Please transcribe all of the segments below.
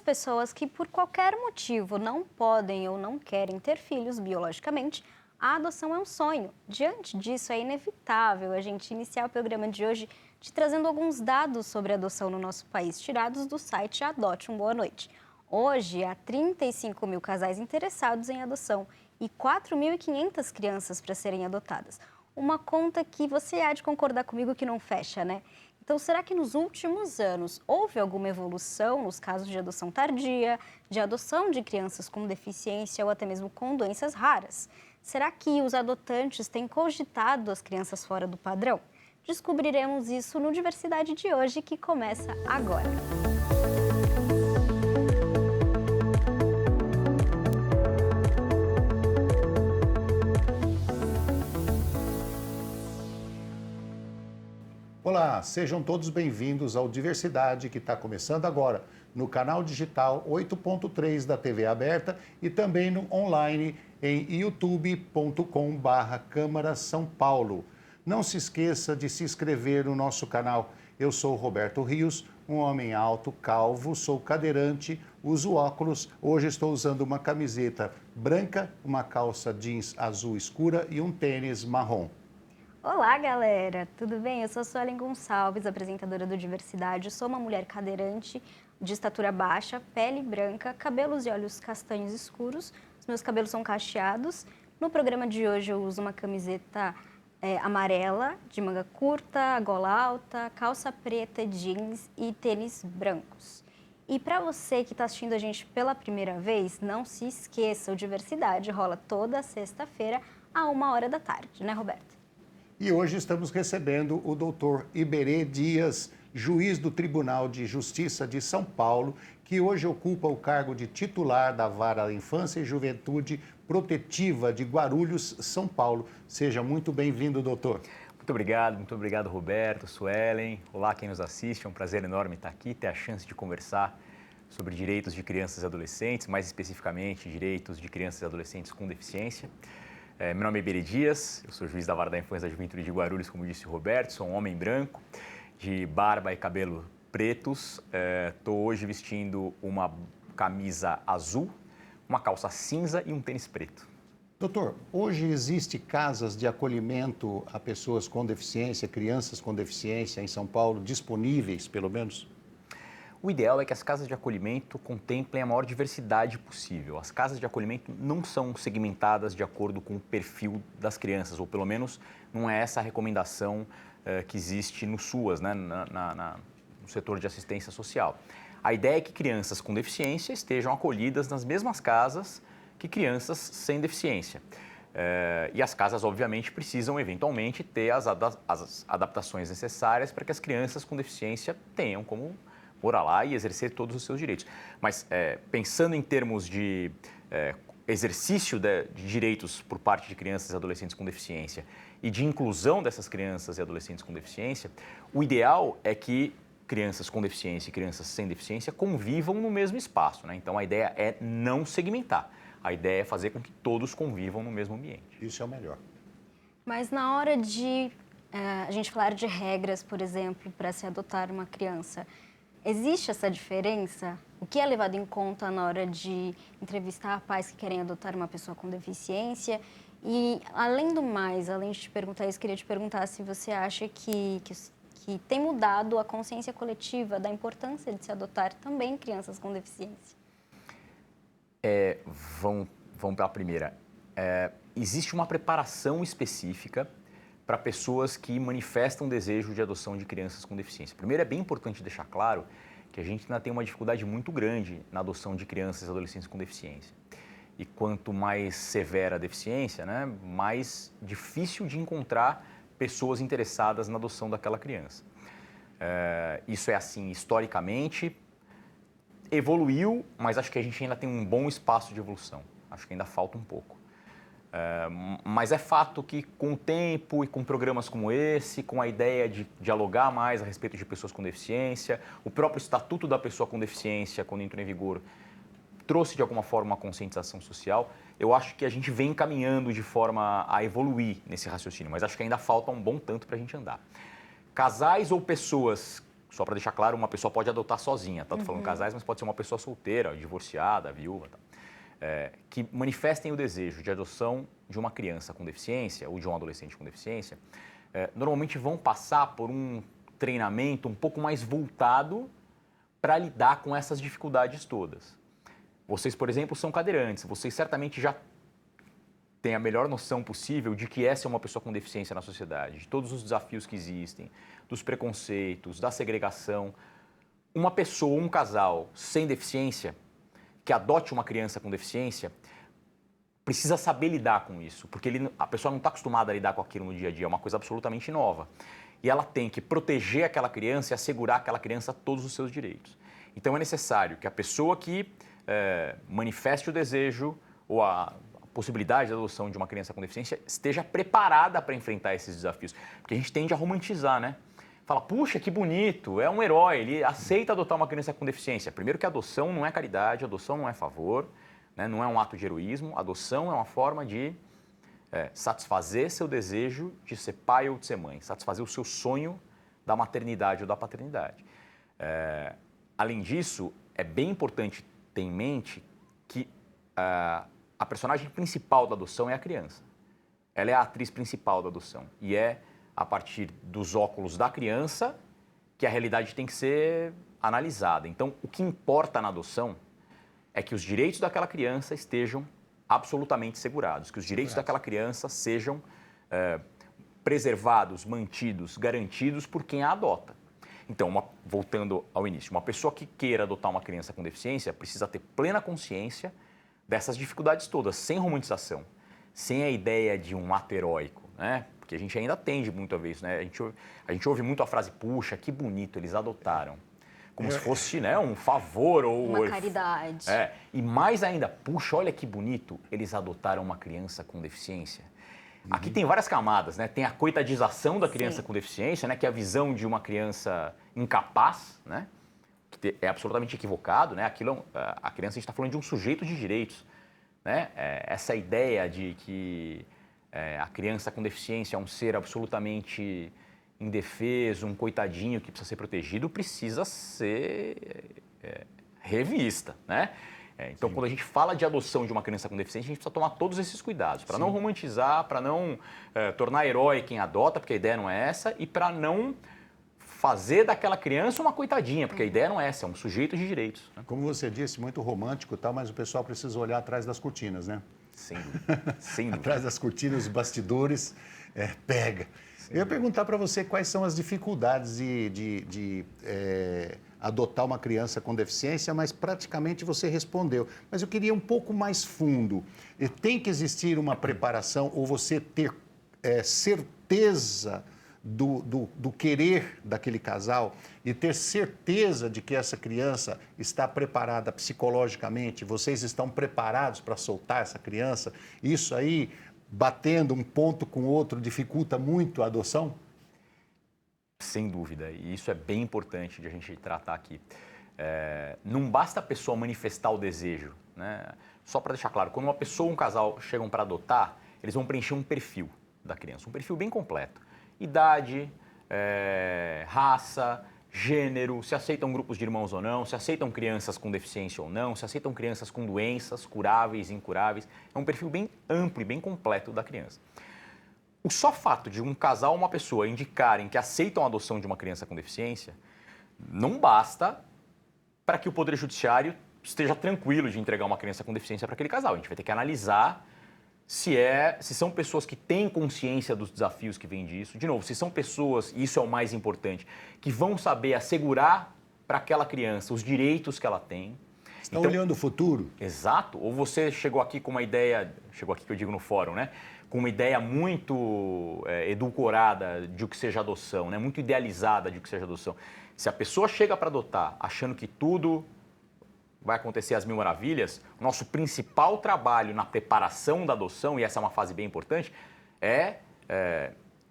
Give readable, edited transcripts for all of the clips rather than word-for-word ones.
pessoas que, por qualquer motivo, não podem ou não querem ter filhos biologicamente, a adoção é um sonho. Diante disso, é inevitável a gente iniciar o programa de hoje te trazendo alguns dados sobre adoção no nosso país, tirados do site Adote um Boa Noite. Hoje, há 35 mil casais interessados em adoção e 4.500 crianças para serem adotadas. Uma conta que você há de concordar comigo que não fecha, né? Então, será que nos últimos anos houve alguma evolução nos casos de adoção tardia, de adoção de crianças com deficiência ou até mesmo com doenças raras? Será que os adotantes têm cogitado as crianças fora do padrão? Descobriremos isso no Diversidade de hoje, que começa agora. Olá, sejam todos bem-vindos ao Diversidade, que está começando agora no canal digital 8.3 da TV Aberta e também no online em youtube.com/Câmara São Paulo. Não se esqueça de se inscrever no nosso canal. Eu sou Roberto Rios, um homem alto, calvo, sou cadeirante, uso óculos. Hoje estou usando uma camiseta branca, uma calça jeans azul escura e um tênis marrom. Olá, galera! Tudo bem? Eu sou Suelen Gonçalves, apresentadora do Diversidade. Eu sou uma mulher cadeirante, de estatura baixa, pele branca, cabelos e olhos castanhos escuros. Os meus cabelos são cacheados. No programa de hoje eu uso uma camiseta amarela, de manga curta, gola alta, calça preta, jeans e tênis brancos. E para você que está assistindo a gente pela primeira vez, não se esqueça, o Diversidade rola toda sexta-feira à 1h da tarde, né, Roberto? E hoje estamos recebendo o doutor Iberê Dias, juiz do Tribunal de Justiça de São Paulo, que hoje ocupa o cargo de titular da Vara da Infância e Juventude Protetiva de Guarulhos, São Paulo. Seja muito bem-vindo, doutor. Muito obrigado, Roberto, Suelen. Olá, quem nos assiste, é um prazer enorme estar aqui, ter a chance de conversar sobre direitos de crianças e adolescentes, mais especificamente direitos de crianças e adolescentes com deficiência. Meu nome é Iberê Dias, eu sou juiz da Vara da Infância e da Juventude de Guarulhos, como disse o Roberto, sou um homem branco, de barba e cabelo pretos. Estou hoje vestindo uma camisa azul, uma calça cinza e um tênis preto. Doutor, hoje existe casas de acolhimento a pessoas com deficiência, crianças com deficiência em São Paulo, disponíveis, pelo menos? O ideal é que as casas de acolhimento contemplem a maior diversidade possível. As casas de acolhimento não são segmentadas de acordo com o perfil das crianças, ou pelo menos não é essa a recomendação que existe no SUAS, né, no setor de assistência social. A ideia é que crianças com deficiência estejam acolhidas nas mesmas casas que crianças sem deficiência. E as casas, obviamente, precisam, eventualmente, ter as adaptações necessárias para que as crianças com deficiência tenham como morar lá e exercer todos os seus direitos. Mas, pensando em termos de exercício de direitos por parte de crianças e adolescentes com deficiência e de inclusão dessas crianças e adolescentes com deficiência, o ideal é que crianças com deficiência e crianças sem deficiência convivam no mesmo espaço, né? Então, a ideia é não segmentar. A ideia é fazer com que todos convivam no mesmo ambiente. Isso é o melhor. Mas na hora de a gente falar de regras, por exemplo, para se adotar uma criança, existe essa diferença? O que é levado em conta na hora de entrevistar pais que querem adotar uma pessoa com deficiência? E, além do mais, além de te perguntar isso, queria te perguntar se você acha que tem mudado a consciência coletiva da importância de se adotar também crianças com deficiência. Vamos para a primeira. Existe uma preparação específica para pessoas que manifestam desejo de adoção de crianças com deficiência. Primeiro, é bem importante deixar claro que a gente ainda tem uma dificuldade muito grande na adoção de crianças e adolescentes com deficiência. E quanto mais severa a deficiência, né, mais difícil de encontrar pessoas interessadas na adoção daquela criança. Isso é assim historicamente, evoluiu, mas acho que a gente ainda tem um bom espaço de evolução. Acho que ainda falta um pouco. Mas é fato que com o tempo e com programas como esse, com a ideia de dialogar mais a respeito de pessoas com deficiência, o próprio Estatuto da Pessoa com Deficiência, quando entrou em vigor, trouxe de alguma forma uma conscientização social. Eu acho que a gente vem caminhando de forma a evoluir nesse raciocínio, mas acho que ainda falta um bom tanto para a gente andar. Casais ou pessoas só para deixar claro, uma pessoa pode adotar sozinha, tá? Tô falando casais, mas pode ser uma pessoa solteira, divorciada, viúva, tá? Que manifestem o desejo de adoção de uma criança com deficiência ou de um adolescente com deficiência, normalmente vão passar por um treinamento um pouco mais voltado para lidar com essas dificuldades todas. Vocês, por exemplo, são cadeirantes, vocês certamente já têm a melhor noção possível de que essa é uma pessoa com deficiência na sociedade, de todos os desafios que existem, dos preconceitos, da segregação. Uma pessoa, um casal sem deficiência, que adote uma criança com deficiência, precisa saber lidar com isso, porque a pessoa não está acostumada a lidar com aquilo no dia a dia, é uma coisa absolutamente nova. E ela tem que proteger aquela criança e assegurar àquela criança todos os seus direitos. Então é necessário que a pessoa que manifeste o desejo ou a possibilidade de adoção de uma criança com deficiência esteja preparada para enfrentar esses desafios. Porque a gente tende a romantizar, né? Fala, puxa, que bonito, é um herói, ele aceita adotar uma criança com deficiência. Primeiro que a adoção não é caridade, a adoção não é favor, né? Não é um ato de heroísmo, a adoção é uma forma de satisfazer seu desejo de ser pai ou de ser mãe, satisfazer o seu sonho da maternidade ou da paternidade. Além disso, é bem importante ter em mente que a personagem principal da adoção é a criança. Ela é a atriz principal da adoção e é a partir dos óculos da criança que a realidade tem que ser analisada. Então, o que importa na adoção é que os direitos daquela criança estejam absolutamente segurados, que os direitos daquela criança sejam preservados, mantidos, garantidos por quem a adota. Então, voltando ao início, uma pessoa que queira adotar uma criança com deficiência precisa ter plena consciência dessas dificuldades todas, sem romantização, sem a ideia de um ato heróico, né? Porque a gente ainda tende muito a ver isso, né? A gente ouve muito a frase, puxa, que bonito, eles adotaram. Como se fosse, né, um favor ou... Uma caridade. E mais ainda, puxa, olha que bonito, eles adotaram uma criança com deficiência. Aqui tem várias camadas, né? Tem a coitadização da criança com deficiência, né? Que é a visão de uma criança incapaz, né? Que é absolutamente equivocado, né? Aquilo, a criança, a gente está falando de um sujeito de direitos, né? Essa ideia de que a criança com deficiência é um ser absolutamente indefeso, um coitadinho que precisa ser protegido, precisa ser revista, né? Então, quando a gente fala de adoção de uma criança com deficiência, a gente precisa tomar todos esses cuidados, para não romantizar, para não tornar herói quem adota, porque a ideia não é essa, e para não fazer daquela criança uma coitadinha, porque a ideia não é essa, é um sujeito de direitos. Né? Como você disse, muito romântico e tal, mas o pessoal precisa olhar atrás das cortinas, né? Sem dúvida. Sem dúvida. Atrás das cortinas, os bastidores, pega. Eu ia perguntar para você quais são as dificuldades de adotar uma criança com deficiência, mas praticamente você respondeu. Mas eu queria um pouco mais fundo. Tem que existir uma preparação ou você ter certeza do querer daquele casal e ter certeza de que essa criança está preparada psicologicamente, vocês estão preparados para soltar essa criança? Isso aí, batendo um ponto com o outro, dificulta muito a adoção? Sem dúvida, e isso é bem importante de a gente tratar aqui. Não basta a pessoa manifestar o desejo, né? Só para deixar claro, quando uma pessoa ou um casal chegam para adotar, eles vão preencher um perfil da criança, um perfil bem completo. Idade, raça, gênero, se aceitam grupos de irmãos ou não, se aceitam crianças com deficiência ou não, se aceitam crianças com doenças curáveis e incuráveis. É um perfil bem amplo e bem completo da criança. O só fato de um casal ou uma pessoa indicarem que aceitam a adoção de uma criança com deficiência não basta para que o Poder Judiciário esteja tranquilo de entregar uma criança com deficiência para aquele casal. A gente vai ter que analisar se são pessoas que têm consciência dos desafios que vêm disso. De novo, se são pessoas, e isso é o mais importante, que vão saber assegurar para aquela criança os direitos que ela tem. Estão olhando o futuro? Exato. Ou você chegou aqui com uma ideia, chegou aqui que eu digo no fórum, né? Com uma ideia muito edulcorada de o que seja adoção, né? Muito idealizada de o que seja adoção. Se a pessoa chega para adotar achando que tudo vai acontecer às mil maravilhas, o nosso principal trabalho na preparação da adoção, e essa é uma fase bem importante, é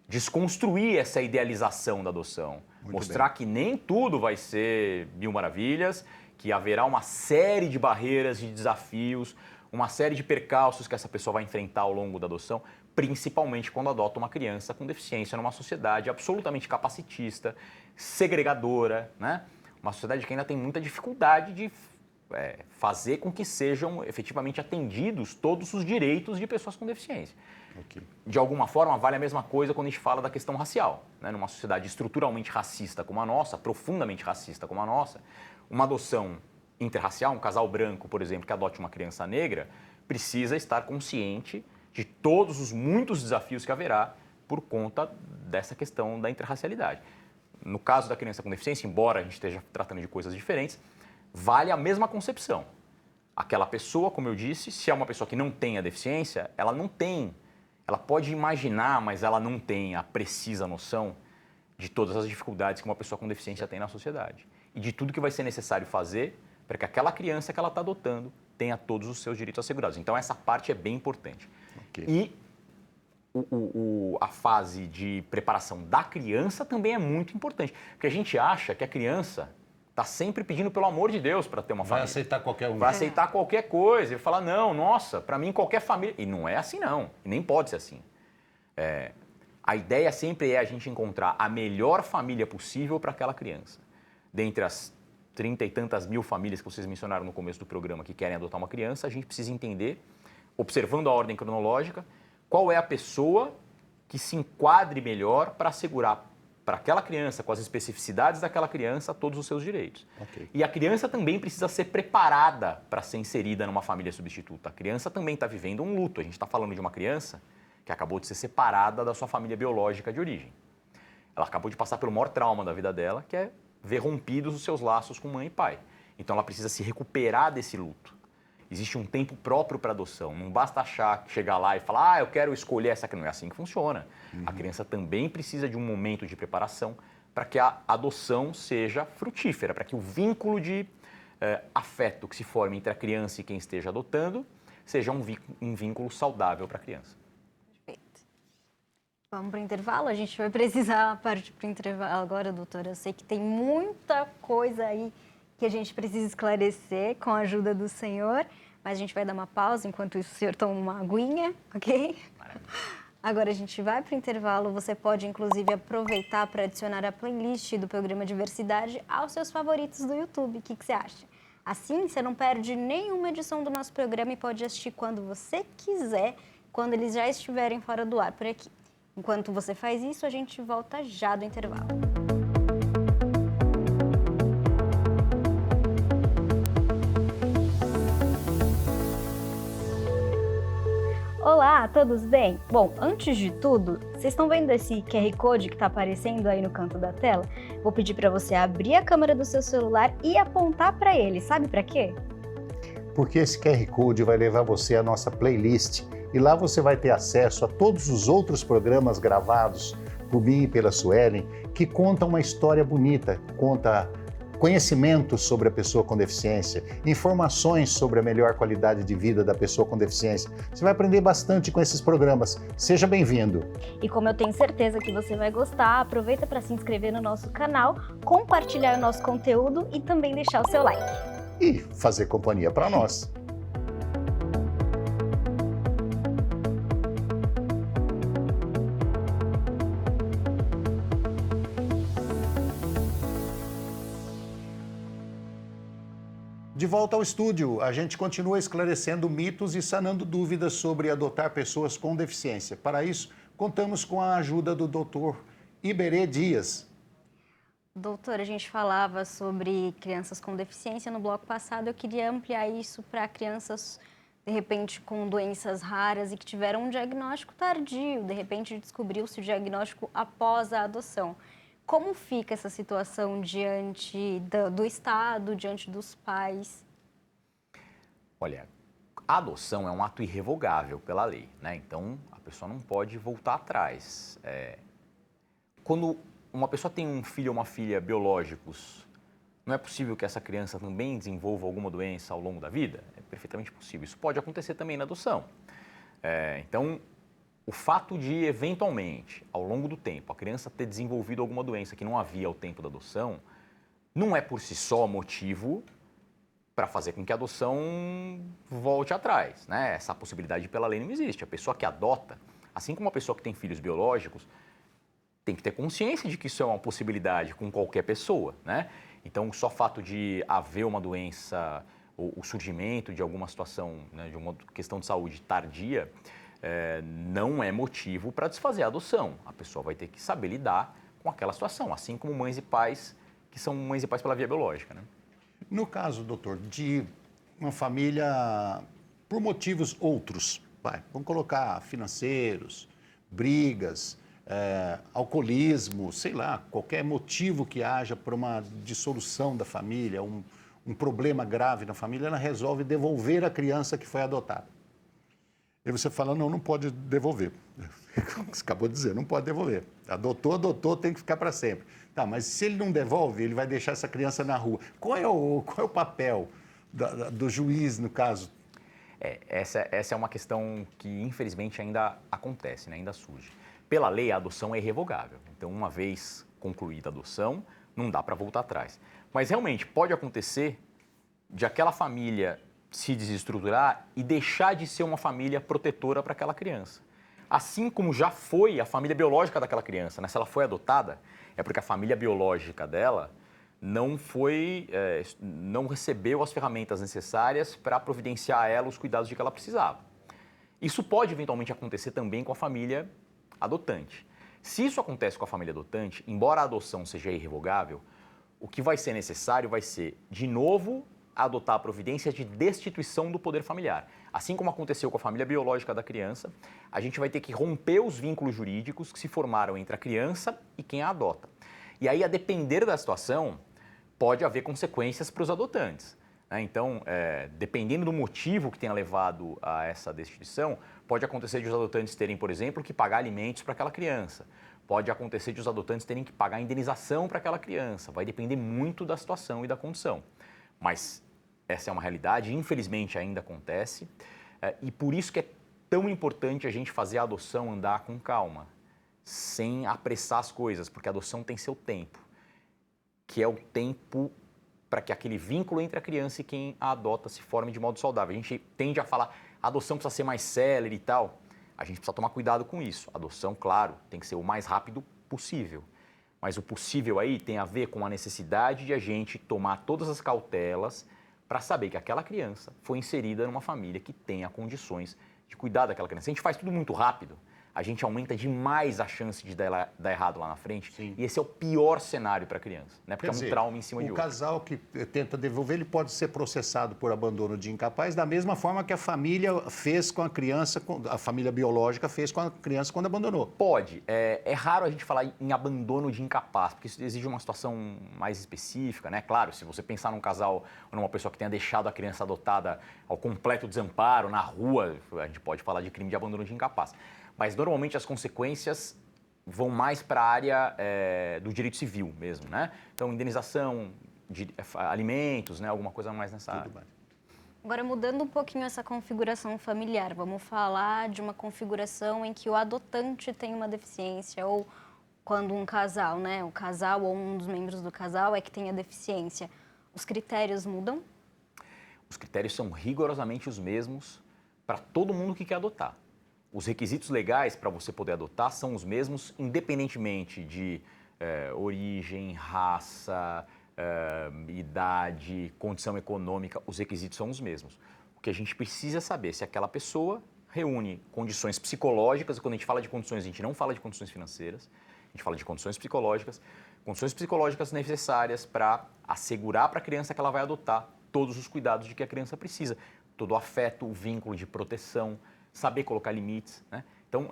desconstruir essa idealização da adoção. Muito mostrar bem. que nem tudo vai ser mil maravilhas, que haverá uma série de barreiras, de desafios, uma série de percalços que essa pessoa vai enfrentar ao longo da adoção, principalmente quando adota uma criança com deficiência numa sociedade absolutamente capacitista, segregadora, né? Uma sociedade que ainda tem muita dificuldade de fazer com que sejam efetivamente atendidos todos os direitos de pessoas com deficiência. Okay. De alguma forma, vale a mesma coisa quando a gente fala da questão racial. Né? Numa sociedade estruturalmente racista como a nossa, profundamente racista como a nossa, uma adoção interracial, um casal branco, por exemplo, que adote uma criança negra, precisa estar consciente de todos os muitos desafios que haverá por conta dessa questão da interracialidade. No caso da criança com deficiência, embora a gente esteja tratando de coisas diferentes, vale a mesma concepção. Aquela pessoa, como eu disse, se é uma pessoa que não tem a deficiência, ela não tem. Ela pode imaginar, mas ela não tem a precisa noção de todas as dificuldades que uma pessoa com deficiência tem na sociedade. E de tudo que vai ser necessário fazer para que aquela criança que ela está adotando tenha todos os seus direitos assegurados. Então, essa parte é bem importante. Okay. E a fase de preparação da criança também é muito importante. Porque a gente acha que a criança está sempre pedindo, pelo amor de Deus, para ter uma família. Vai aceitar qualquer um. Vai aceitar qualquer coisa. E falar, não, nossa, para mim qualquer família... E não é assim, não. E nem pode ser assim. A ideia sempre é a gente encontrar a melhor família possível para aquela criança. Dentre as 30 e tantas mil famílias que vocês mencionaram no começo do programa que querem adotar uma criança, a gente precisa entender, observando a ordem cronológica, qual é a pessoa que se enquadre melhor para assegurar para aquela criança, com as especificidades daquela criança, todos os seus direitos. Okay. E a criança também precisa ser preparada para ser inserida numa família substituta. A criança também está vivendo um luto. A gente está falando de uma criança que acabou de ser separada da sua família biológica de origem. Ela acabou de passar pelo maior trauma da vida dela, que é ver rompidos os seus laços com mãe e pai. Então ela precisa se recuperar desse luto. Existe um tempo próprio para adoção. Não basta chegar lá e falar, eu quero escolher essa que não é assim que funciona. A criança também precisa de um momento de preparação para que a adoção seja frutífera, para que o vínculo de afeto que se forme entre a criança e quem esteja adotando seja um vínculo saudável para a criança. Perfeito. Vamos para o intervalo? A gente vai precisar partir para o intervalo agora, doutora. Eu sei que tem muita coisa aí que a gente precisa esclarecer com a ajuda do senhor, mas a gente vai dar uma pausa, enquanto isso o senhor toma uma aguinha, ok? Maravilha. Agora a gente vai para o intervalo, você pode inclusive aproveitar para adicionar a playlist do programa Diversidade aos seus favoritos do YouTube, o que você acha? Assim, você não perde nenhuma edição do nosso programa e pode assistir quando você quiser, quando eles já estiverem fora do ar por aqui. Enquanto você faz isso, a gente volta já do intervalo. Olá, todos bem? Bom, antes de tudo, vocês estão vendo esse QR Code que está aparecendo aí no canto da tela? Vou pedir para você abrir a câmera do seu celular e apontar para ele. Sabe para quê? Porque esse QR Code vai levar você à nossa playlist e lá você vai ter acesso a todos os outros programas gravados por mim e pela Suelen que contam uma história bonita, conta conhecimento sobre a pessoa com deficiência, informações sobre a melhor qualidade de vida da pessoa com deficiência. Você vai aprender bastante com esses programas. Seja bem-vindo! E como eu tenho certeza que você vai gostar, aproveita para se inscrever no nosso canal, compartilhar o nosso conteúdo e também deixar o seu like. E fazer companhia para nós. De volta ao estúdio, a gente continua esclarecendo mitos e sanando dúvidas sobre adotar pessoas com deficiência. Para isso, contamos com a ajuda do Dr. Iberê Dias. Doutor, a gente falava sobre crianças com deficiência no bloco passado. Eu queria ampliar isso para crianças, de repente, com doenças raras e que tiveram um diagnóstico tardio. De repente, descobriu-se o diagnóstico após a adoção. Como fica essa situação diante do Estado, diante dos pais? Olha, a adoção é um ato irrevogável pela lei, né? Então, a pessoa não pode voltar atrás. Quando uma pessoa tem um filho ou uma filha biológicos, não é possível que essa criança também desenvolva alguma doença ao longo da vida? É perfeitamente possível. Isso pode acontecer também na adoção. Então, o fato de, eventualmente, ao longo do tempo, a criança ter desenvolvido alguma doença que não havia ao tempo da adoção, não é por si só motivo para fazer com que a adoção volte atrás, né? Essa possibilidade pela lei não existe. A pessoa que adota, assim como a pessoa que tem filhos biológicos, tem que ter consciência de que isso é uma possibilidade com qualquer pessoa, né? Então, só o fato de haver uma doença, o surgimento de alguma situação, né, de uma questão de saúde tardia, não é motivo para desfazer a adoção. A pessoa vai ter que saber lidar com aquela situação, assim como mães e pais que são mães e pais pela via biológica, né? No caso, doutor, de uma família por motivos outros, vamos colocar financeiros, brigas, alcoolismo, sei lá, qualquer motivo que haja para uma dissolução da família, um problema grave na família, ela resolve devolver a criança que foi adotada. E você fala, não pode devolver. Você acabou de dizer, não pode devolver. Adotou, tem que ficar para sempre. Tá, mas se ele não devolve, ele vai deixar essa criança na rua. Qual é o papel do juiz, no caso? Essa é uma questão que, infelizmente, ainda acontece, né? Ainda surge. Pela lei, a adoção é irrevogável. Então, uma vez concluída a adoção, não dá para voltar atrás. Mas, realmente, pode acontecer de aquela família se desestruturar e deixar de ser uma família protetora para aquela criança. Assim como já foi a família biológica daquela criança, né? Se ela foi adotada, é porque a família biológica dela não recebeu as ferramentas necessárias para providenciar a ela os cuidados de que ela precisava. Isso pode eventualmente acontecer também com a família adotante. Se isso acontece com a família adotante, embora a adoção seja irrevogável, o que vai ser necessário vai ser, de novo, adotar a providência de destituição do poder familiar. Assim como aconteceu com a família biológica da criança, a gente vai ter que romper os vínculos jurídicos que se formaram entre a criança e quem a adota. E aí, a depender da situação, pode haver consequências para os adotantes, né? Então, dependendo do motivo que tenha levado a essa destituição, pode acontecer de os adotantes terem, por exemplo, que pagar alimentos para aquela criança. Pode acontecer de os adotantes terem que pagar indenização para aquela criança. Vai depender muito da situação e da condição. Mas essa é uma realidade, infelizmente ainda acontece, e por isso que é tão importante a gente fazer a adoção andar com calma, sem apressar as coisas, porque a adoção tem seu tempo, que é o tempo para que aquele vínculo entre a criança e quem a adota se forme de modo saudável. A gente tende a falar, a adoção precisa ser mais célere e tal, a gente precisa tomar cuidado com isso. A adoção, claro, tem que ser o mais rápido possível, mas o possível aí tem a ver com a necessidade de a gente tomar todas as cautelas para saber que aquela criança foi inserida numa família que tenha condições de cuidar daquela criança. Se a gente faz tudo muito rápido, a gente aumenta demais a chance de dar errado lá na frente. Sim. E esse é o pior cenário para a criança, né? Porque é um trauma em cima de outro. O casal que tenta devolver, ele pode ser processado por abandono de incapaz, da mesma forma que a família fez com a criança, a família biológica fez com a criança quando abandonou. Pode. É raro a gente falar em abandono de incapaz, porque isso exige uma situação mais específica, né? Claro, se você pensar num casal ou numa pessoa que tenha deixado a criança adotada ao completo desamparo, na rua, a gente pode falar de crime de abandono de incapaz. Mas, normalmente, as consequências vão mais para a área do direito civil mesmo, né? Então, indenização de alimentos, né? Alguma coisa mais nessa área. Agora, mudando um pouquinho essa configuração familiar, vamos falar de uma configuração em que o adotante tem uma deficiência ou quando um casal, né? O casal ou um dos membros do casal é que tem a deficiência. Os critérios mudam? Os critérios são rigorosamente os mesmos para todo mundo que quer adotar. Os requisitos legais para você poder adotar são os mesmos, independentemente de origem, raça, idade, condição econômica, os requisitos são os mesmos. O que a gente precisa saber é se aquela pessoa reúne condições psicológicas, e quando a gente fala de condições, a gente não fala de condições financeiras, a gente fala de condições psicológicas necessárias para assegurar para a criança que ela vai adotar todos os cuidados de que a criança precisa, todo o afeto, o vínculo de proteção, saber colocar limites, né? Então,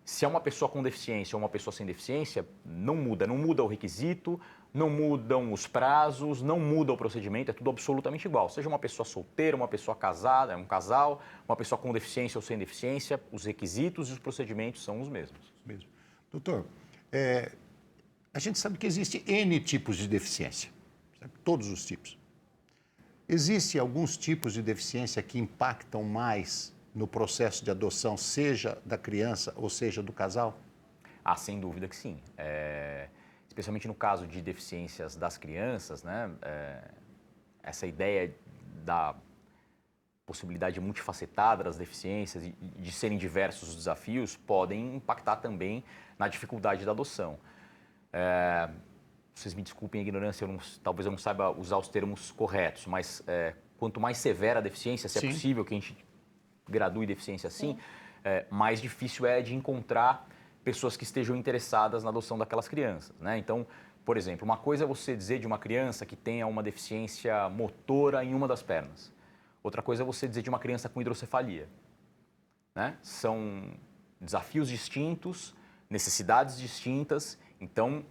se é uma pessoa com deficiência ou uma pessoa sem deficiência, não muda o requisito, não mudam os prazos, não muda o procedimento, é tudo absolutamente igual. Seja uma pessoa solteira, uma pessoa casada, um casal, uma pessoa com deficiência ou sem deficiência, os requisitos e os procedimentos são os mesmos. Mesmo. Doutor, a gente sabe que existe N tipos de deficiência, sabe? Todos os tipos. Existem alguns tipos de deficiência que impactam mais no processo de adoção, seja da criança ou seja do casal? Ah, sem dúvida que sim. Especialmente no caso de deficiências das crianças, né? Essa ideia da possibilidade multifacetada das deficiências e de serem diversos os desafios, podem impactar também na dificuldade da adoção. Vocês me desculpem a ignorância, talvez eu não saiba usar os termos corretos, mas quanto mais severa a deficiência, se é possível que a gente gradue deficiência assim, mais difícil é de encontrar pessoas que estejam interessadas na adoção daquelas crianças, né? Então, por exemplo, uma coisa é você dizer de uma criança que tenha uma deficiência motora em uma das pernas. Outra coisa é você dizer de uma criança com hidrocefalia, né? São desafios distintos, necessidades distintas, então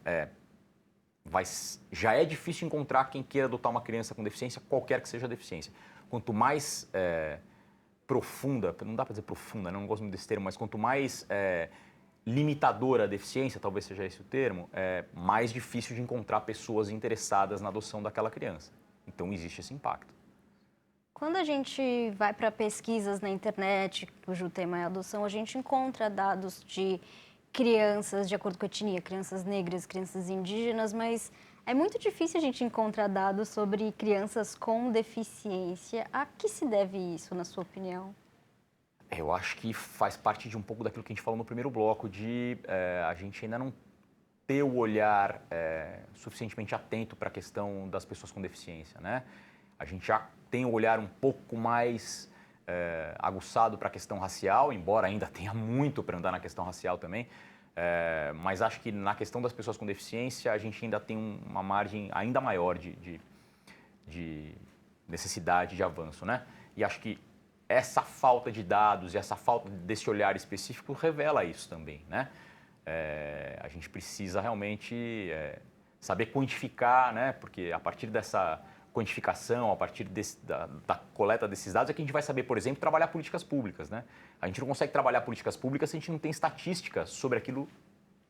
já é difícil encontrar quem queira adotar uma criança com deficiência, qualquer que seja a deficiência. Quanto mais profunda, não dá para dizer profunda, não gosto muito desse termo, mas quanto mais limitadora a deficiência, talvez seja esse o termo, mais difícil de encontrar pessoas interessadas na adoção daquela criança. Então existe esse impacto. Quando a gente vai para pesquisas na internet, cujo tema é adoção, a gente encontra dados de crianças de acordo com a etnia, crianças negras, crianças indígenas, mas é muito difícil a gente encontrar dados sobre crianças com deficiência. A que se deve isso, na sua opinião? Eu acho que faz parte de um pouco daquilo que a gente falou no primeiro bloco, de a gente ainda não ter o olhar suficientemente atento para a questão das pessoas com deficiência, né? A gente já tem o olhar um pouco mais aguçado para a questão racial, embora ainda tenha muito para andar na questão racial também, mas acho que na questão das pessoas com deficiência a gente ainda tem uma margem ainda maior de necessidade de avanço, né? E acho que essa falta de dados e essa falta desse olhar específico revela isso também, né? A gente precisa realmente saber quantificar, né? Porque a partir dessa quantificação, a partir da coleta desses dados, é que a gente vai saber, por exemplo, trabalhar políticas públicas, né? A gente não consegue trabalhar políticas públicas se a gente não tem estatística sobre aquilo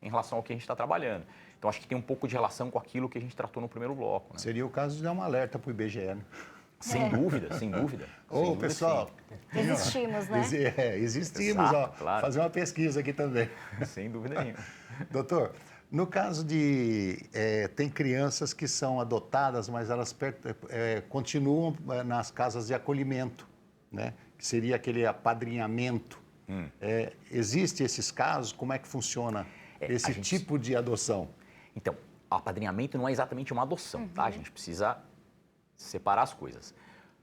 em relação ao que a gente está trabalhando. Então, acho que tem um pouco de relação com aquilo que a gente tratou no primeiro bloco, né? Seria o caso de dar um alerta para o IBGE, né? Sem dúvida, sem dúvida. Ô, pessoal... Existimos, né? Existimos, Exato, claro. Fazer uma pesquisa aqui também. Sem dúvida nenhuma. Doutor, no caso de... tem crianças que são adotadas, mas elas continuam nas casas de acolhimento, né? Que seria aquele apadrinhamento. Existe esses casos? Como é que funciona esse tipo de adoção? Então, apadrinhamento não é exatamente uma adoção, tá? A gente precisa separar as coisas.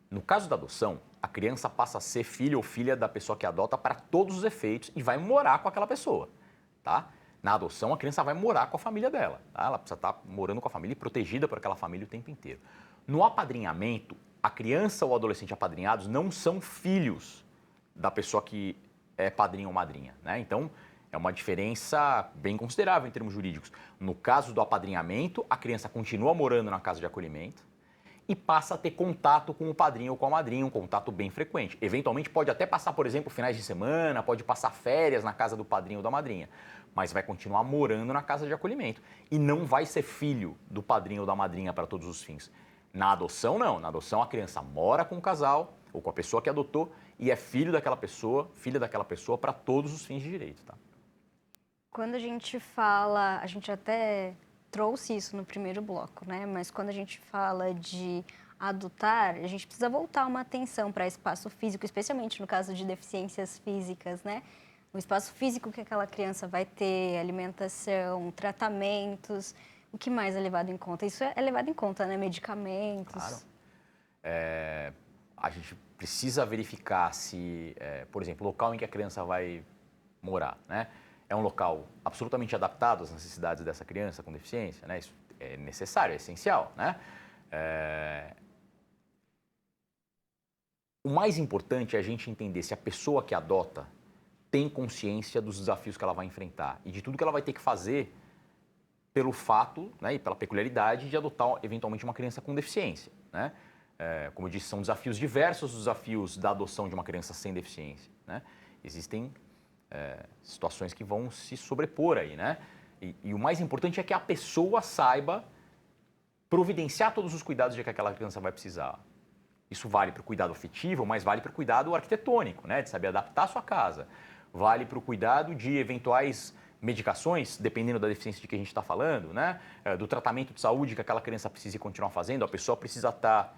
No caso da adoção, a criança passa a ser filho ou filha da pessoa que adota para todos os efeitos e vai morar com aquela pessoa, tá? Na adoção, a criança vai morar com a família dela, tá? Ela precisa estar morando com a família e protegida por aquela família o tempo inteiro. No apadrinhamento, a criança ou o adolescente apadrinhados não são filhos da pessoa que é padrinho ou madrinha, né? Então, é uma diferença bem considerável em termos jurídicos. No caso do apadrinhamento, a criança continua morando na casa de acolhimento e passa a ter contato com o padrinho ou com a madrinha, um contato bem frequente. Eventualmente pode até passar, por exemplo, finais de semana, pode passar férias na casa do padrinho ou da madrinha, mas vai continuar morando na casa de acolhimento e não vai ser filho do padrinho ou da madrinha para todos os fins. Na adoção, não. Na adoção, a criança mora com o casal ou com a pessoa que adotou e é filho daquela pessoa, filha daquela pessoa para todos os fins de direito, tá? Quando a gente fala, a gente até trouxe isso no primeiro bloco, né? Mas quando a gente fala de adotar, a gente precisa voltar uma atenção para espaço físico, especialmente no caso de deficiências físicas, né? O espaço físico que aquela criança vai ter, alimentação, tratamentos, o que mais é levado em conta? Isso é levado em conta, né? Medicamentos. Claro. A gente precisa verificar se, por exemplo, o local em que a criança vai morar, né? É um local absolutamente adaptado às necessidades dessa criança com deficiência, né? Isso é necessário, é essencial, né? O mais importante é a gente entender se a pessoa que adota tem consciência dos desafios que ela vai enfrentar e de tudo que ela vai ter que fazer pelo fato, né, e pela peculiaridade de adotar eventualmente uma criança com deficiência, né? Como eu disse, são desafios diversos os desafios da adoção de uma criança sem deficiência, né? Existem situações que vão se sobrepor aí, né? E o mais importante é que a pessoa saiba providenciar todos os cuidados de que aquela criança vai precisar. Isso vale para o cuidado afetivo, mas vale para o cuidado arquitetônico, né? De saber adaptar a sua casa. Vale para o cuidado de eventuais medicações, dependendo da deficiência de que a gente está falando, né? Do tratamento de saúde que aquela criança precisa continuar fazendo, a pessoa precisa estar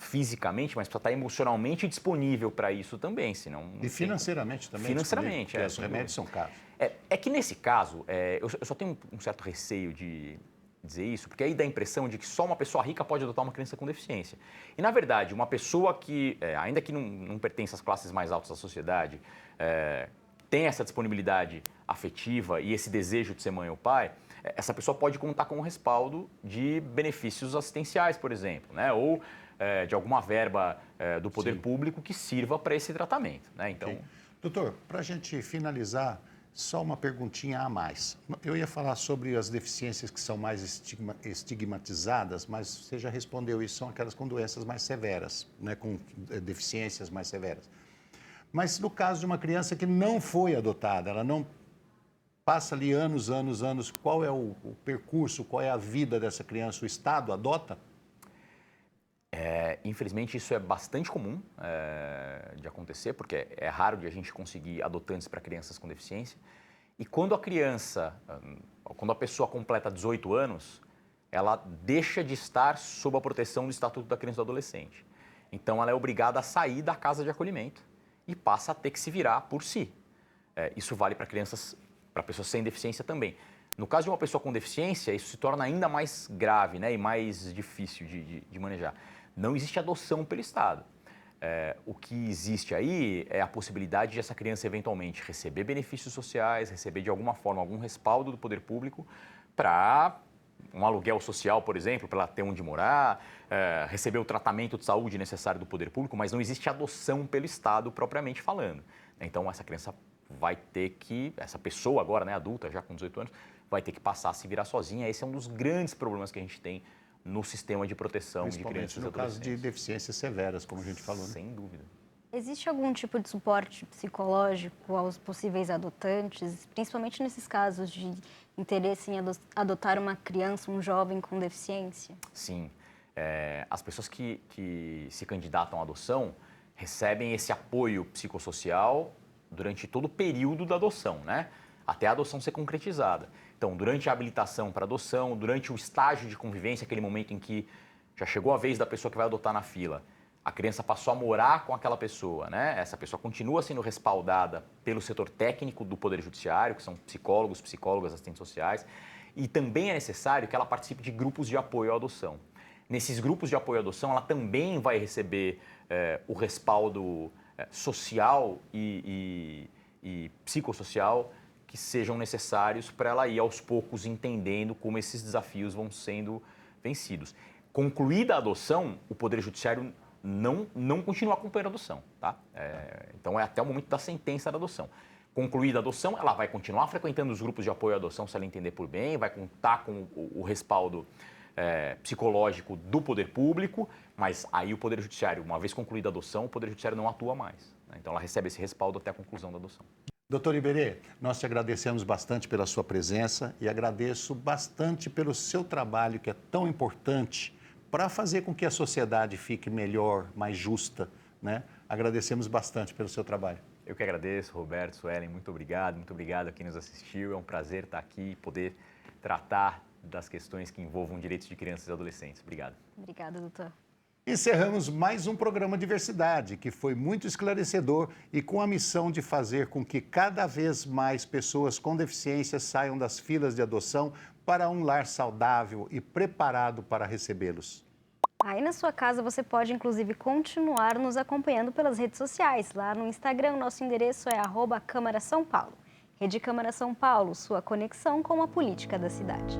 fisicamente, mas precisa estar emocionalmente disponível para isso também, senão... E financeiramente também. Financeiramente, porque os remédios são caros. É que nesse caso, eu só tenho um certo receio de dizer isso, porque aí dá a impressão de que só uma pessoa rica pode adotar uma criança com deficiência. E, na verdade, uma pessoa que, ainda que não pertence às classes mais altas da sociedade, tem essa disponibilidade afetiva e esse desejo de ser mãe ou pai, essa pessoa pode contar com o respaldo de benefícios assistenciais, por exemplo, né? Ou de alguma verba do poder público que sirva para esse tratamento, né? Então... Doutor, para a gente finalizar, só uma perguntinha a mais. Eu ia falar sobre as deficiências que são mais estigmatizadas, mas você já respondeu isso, são aquelas com doenças mais severas, né? Com deficiências mais severas. Mas no caso de uma criança que não foi adotada, ela não passa ali anos, qual é o percurso, qual é a vida dessa criança? O Estado adota? Infelizmente, isso é bastante comum de acontecer, porque é raro de a gente conseguir adotantes para crianças com deficiência. E quando a pessoa completa 18 anos, ela deixa de estar sob a proteção do Estatuto da Criança e do Adolescente. Então, ela é obrigada a sair da casa de acolhimento e passa a ter que se virar por si. Isso vale para pessoas sem deficiência também. No caso de uma pessoa com deficiência, isso se torna ainda mais grave, né, e mais difícil de manejar. Não existe adoção pelo Estado. O que existe aí é a possibilidade de essa criança eventualmente receber benefícios sociais, receber de alguma forma algum respaldo do poder público para um aluguel social, por exemplo, para ela ter onde morar, receber o tratamento de saúde necessário do poder público, mas não existe adoção pelo Estado propriamente falando. Então, essa criança vai ter que, essa pessoa agora, né, adulta, já com 18 anos, vai ter que passar a se virar sozinha. Esse é um dos grandes problemas que a gente tem no sistema de proteção de crianças e no adolescentes. caso de deficiências severas, como a gente falou. Né? Sem dúvida. Existe algum tipo de suporte psicológico aos possíveis adotantes, principalmente nesses casos de interesse em adotar uma criança, um jovem com deficiência? Sim. As pessoas que se candidatam à adoção recebem esse apoio psicossocial durante todo o período da adoção, né? Até a adoção ser concretizada. Então, durante a habilitação para adoção, durante o estágio de convivência, aquele momento em que já chegou a vez da pessoa que vai adotar na fila, a criança passou a morar com aquela pessoa, né? Essa pessoa continua sendo respaldada pelo setor técnico do Poder Judiciário, que são psicólogos, psicólogas, assistentes sociais, e também é necessário que ela participe de grupos de apoio à adoção. Nesses grupos de apoio à adoção, ela também vai receber o respaldo social e psicossocial que sejam necessários para ela ir aos poucos entendendo como esses desafios vão sendo vencidos. Concluída a adoção, o Poder Judiciário não continua acompanhando a adoção, tá? Então é até o momento da sentença da adoção. Concluída a adoção, ela vai continuar frequentando os grupos de apoio à adoção se ela entender por bem, vai contar com o respaldo psicológico do poder público, mas aí o Poder Judiciário, uma vez concluída a adoção, o Poder Judiciário não atua mais, né? Então ela recebe esse respaldo até a conclusão da adoção. Doutor Iberê, nós te agradecemos bastante pela sua presença e agradeço bastante pelo seu trabalho, que é tão importante para fazer com que a sociedade fique melhor, mais justa, né? Agradecemos bastante pelo seu trabalho. Eu que agradeço, Roberto, Suelen, muito obrigado a quem nos assistiu. É um prazer estar aqui e poder tratar das questões que envolvam direitos de crianças e adolescentes. Obrigado. Obrigada, doutor. Encerramos mais um programa Diversidade, que foi muito esclarecedor e com a missão de fazer com que cada vez mais pessoas com deficiência saiam das filas de adoção para um lar saudável e preparado para recebê-los. Aí na sua casa você pode, inclusive, continuar nos acompanhando pelas redes sociais. Lá no Instagram, nosso endereço é @Câmara São Paulo. Rede Câmara São Paulo, sua conexão com a política da cidade.